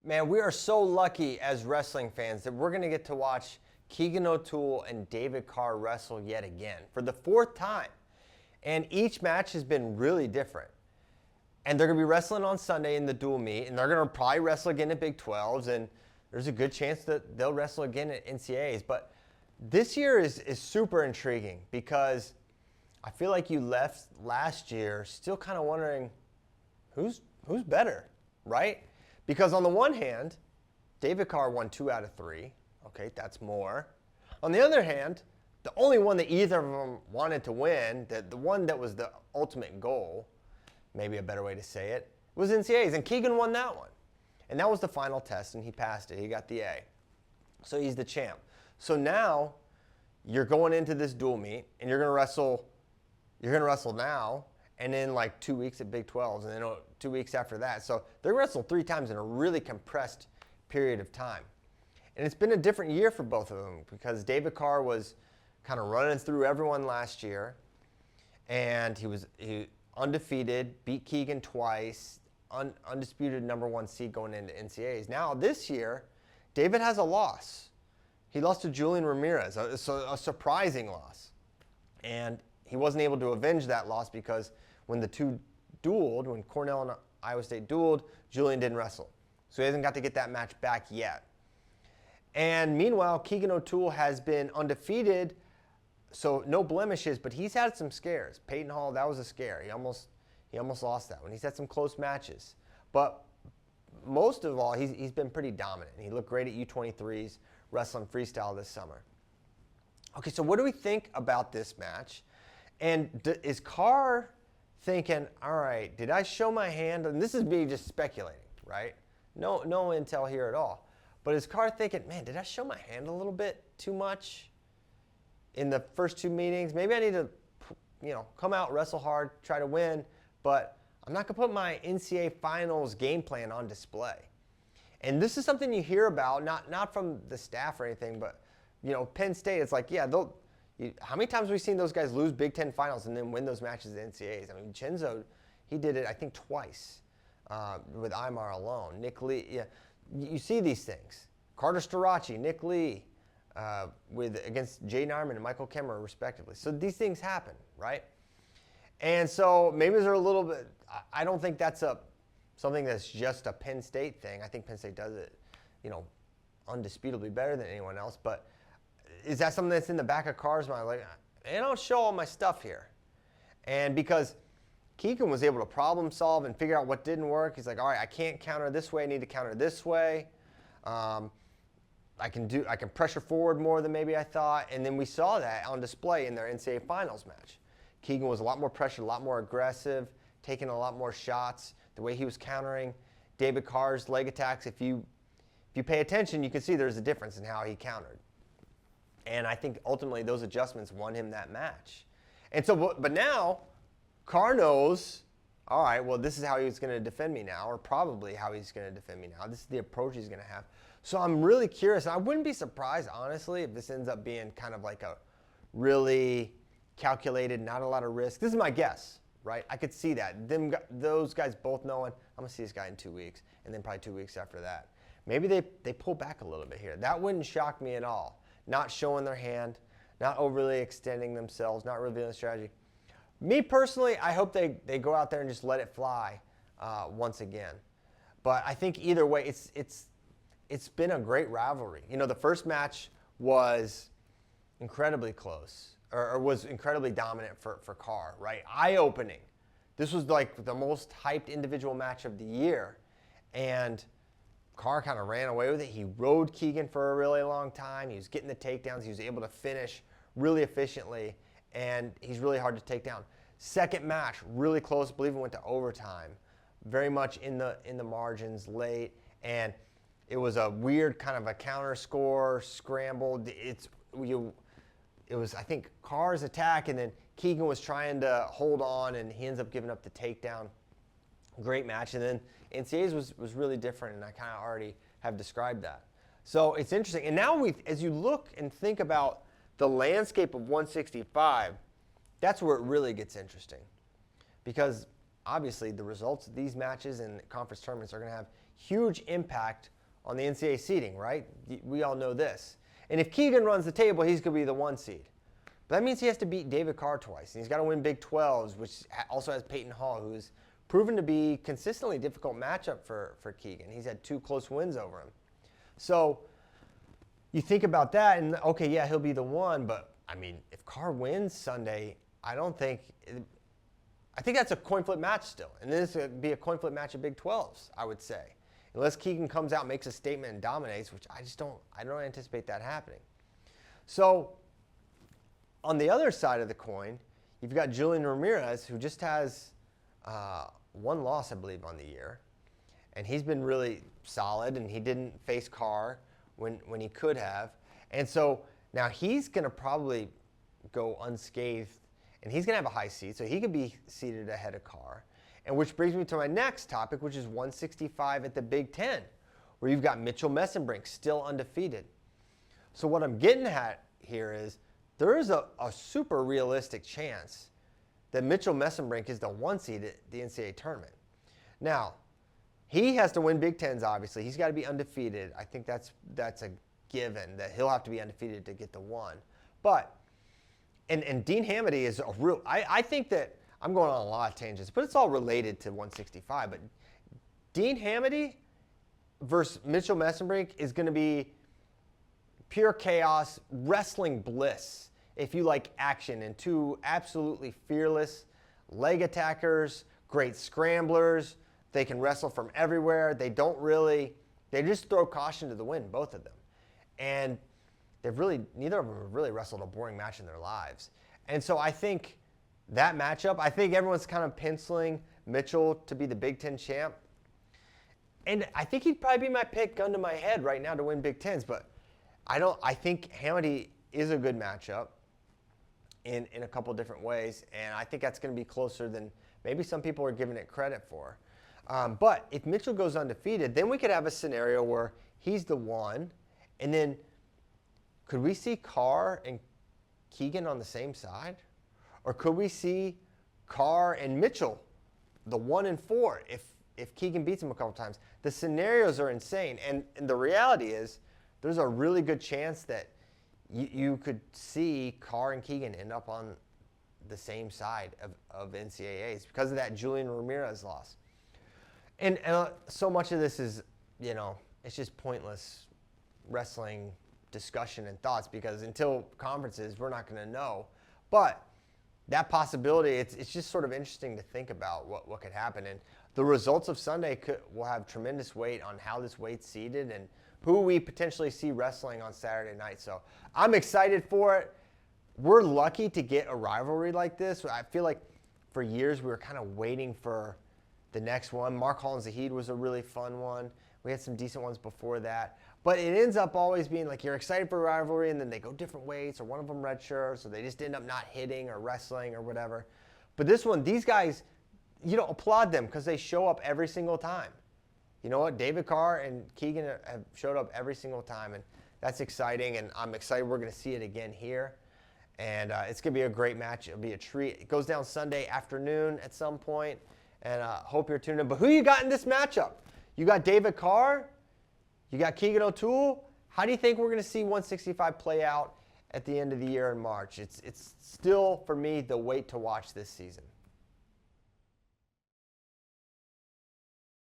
Man, we are so lucky as wrestling fans that we're going to get to watch Keegan O'Toole and David Carr wrestle yet again for the 4th time. And each match has been really different. And they're going to be wrestling on Sunday in the dual meet, and they're going to probably wrestle again at Big 12s, and there's a good chance that they'll wrestle again at NCAAs. But this year is super intriguing because I feel like you left last year still kind of wondering who's better, right? Because on the one hand, David Carr won 2 out of 3. Okay, that's more. On the other hand, the only one that either of them wanted to win, the one that was the ultimate goal, maybe a better way to say it, was NCAAs. And Keegan won that one. And that was the final test, and he passed it. He got the A. So he's the champ. So now you're going into this dual meet, and you're going to wrestle now, and then like 2 weeks at Big 12s, and then 2 weeks after that. So they wrestled 3 times in a really compressed period of time. And it's been a different year for both of them because David Carr was kind of running through everyone last year, and he undefeated, beat Keegan twice, undisputed #1 seed going into NCAAs. Now this year, David has a loss. He lost to Julian Ramirez, a surprising loss. And he wasn't able to avenge that loss because when the two dueled, when Cornell and Iowa State dueled, Julian didn't wrestle. So he hasn't got to get that match back yet. And meanwhile, Keegan O'Toole has been undefeated, so no blemishes, but he's had some scares. Peyton Hall, that was a scare. He almost lost that one. He's had some close matches. But most of all, he's been pretty dominant. He looked great at U23s, wrestling freestyle this summer. Okay, so what do we think about this match? And is Carr thinking, all right, did I show my hand? And this is me just speculating, right? No intel here at all. But is Carr thinking, man, did I show my hand a little bit too much in the first 2 meetings? Maybe I need to, come out, wrestle hard, try to win, but I'm not going to put my NCAA finals game plan on display. And this is something you hear about, not from the staff or anything, but, Penn State, it's like, yeah, how many times have we seen those guys lose Big Ten finals and then win those matches at NCAAs? I mean, Chenzo, he did it, I think, twice with Aymar alone. Nick Lee, yeah. You see these things. Carter Starachi, Nick Lee, against Jay Narman and Michael Kemmer, respectively. So these things happen, right? And so maybe there's a little bit. I don't think that's something that's just a Penn State thing. I think Penn State does it, undisputably better than anyone else. But is that something that's in the back of Carr's mind? Like, I don't show all my stuff here, and because Keegan was able to problem solve and figure out what didn't work. He's like, all right, I can't counter this way. I need to counter this way. I can pressure forward more than maybe I thought. And then we saw that on display in their NCAA finals match. Keegan was a lot more pressured, a lot more aggressive, taking a lot more shots. The way he was countering David Carr's leg attacks, if you pay attention, you can see there's a difference in how he countered. And I think ultimately those adjustments won him that match. And so, but now, Carr knows, all right, well, this is how he's going to defend me now, or probably how he's going to defend me now. This is the approach he's going to have. So I'm really curious. I wouldn't be surprised, honestly, if this ends up being kind of like a really calculated, not a lot of risk. This is my guess, right? I could see that. Those guys both knowing, I'm going to see this guy in 2 weeks, and then probably 2 weeks after that. Maybe they pull back a little bit here. That wouldn't shock me at all. Not showing their hand, not overly extending themselves, not revealing strategy. Me personally, I hope they go out there and just let it fly once again. But I think either way, it's been a great rivalry. The first match was incredibly close, or was incredibly dominant for Carr, right? Eye-opening. This was like the most hyped individual match of the year. And Carr kind of ran away with it. He rode Keegan for a really long time. He was getting the takedowns. He was able to finish really efficiently. And he's really hard to take down. Second match, really close. I believe it went to overtime. Very much in the margins late. And it was a weird kind of a counter score, scrambled. It was, I think, Carr's attack, and then Keegan was trying to hold on, and he ends up giving up the takedown. Great match. And then NCAAs was really different, and I kind of already have described that. So it's interesting. And now as you look and think about the landscape of 165, that's where it really gets interesting. Because obviously the results of these matches and conference tournaments are going to have huge impact on the NCAA seeding, right? We all know this. And if Keegan runs the table, he's going to be the 1 seed. But that means he has to beat David Carr twice. And he's got to win Big 12s, which also has Peyton Hall, who's proven to be consistently difficult matchup for Keegan. He's had 2 close wins over him. So you think about that, and okay, yeah, he'll be the 1, but I mean, if Carr wins Sunday, I think that's a coin flip match still. And this would be a coin flip match of Big 12s, I would say. Unless Keegan comes out, makes a statement, and dominates, which I don't anticipate that happening. So on the other side of the coin, you've got Julian Ramirez, who just has 1 loss, I believe, on the year. And he's been really solid, and he didn't face Carr when he could have. And so now he's going to probably go unscathed, and he's going to have a high seed, so he could be seated ahead of Carr. And which brings me to my next topic, which is 165 at the Big Ten, where you've got Mitchell Messenbrink still undefeated. So what I'm getting at here is there is a super realistic chance that Mitchell Messenbrink is the 1 seed at the NCAA tournament. Now, he has to win Big Tens, obviously. He's got to be undefeated. I think that's a given, that he'll have to be undefeated to get the 1. But, and Dean Hamady is a real, I think that, I'm going on a lot of tangents, but it's all related to 165. But Dean Hamady versus Mitchell Messenbrink is going to be pure chaos, wrestling bliss, if you like action, and 2 absolutely fearless leg attackers, great scramblers. They can wrestle from everywhere. They just throw caution to the wind, both of them. And neither of them have really wrestled a boring match in their lives. And so I think that matchup, I think everyone's kind of penciling Mitchell to be the Big Ten champ. And I think he'd probably be my pick, gun to my head right now, to win Big Tens. But I think Hamady is a good matchup in a couple different ways. And I think that's going to be closer than maybe some people are giving it credit for. But if Mitchell goes undefeated, then we could have a scenario where he's the 1. And then could we see Carr and Keegan on the same side? Or could we see Carr and Mitchell, the 1 and 4, if Keegan beats him a couple times? The scenarios are insane. And the reality is there's a really good chance that you could see Carr and Keegan end up on the same side of NCAAs because of that Julian Ramirez loss. And so much of this is, it's just pointless wrestling discussion and thoughts, because until conferences, we're not going to know. But that possibility, it's just sort of interesting to think about what could happen. And the results of Sunday will have tremendous weight on how this weight's seeded and who we potentially see wrestling on Saturday night. So I'm excited for it. We're lucky to get a rivalry like this. I feel like for years we were kind of waiting for the next one. Mark Hall and Zahid was a really fun one. We had some decent ones before that. But it ends up always being like you're excited for a rivalry, and then they go different weights, or one of them redshirts, or they just end up not hitting or wrestling or whatever. But this one, these guys, applaud them because they show up every single time. You know what? David Carr and Keegan have showed up every single time, and that's exciting, and I'm excited we're going to see it again here. And it's going to be a great match. It'll be a treat. It goes down Sunday afternoon at some point, and hope you're tuned in. But who you got in this matchup? You got David Carr. You got Keegan O'Toole. How do you think we're going to see 165 play out at the end of the year in March? It's still, for me, the wait to watch this season.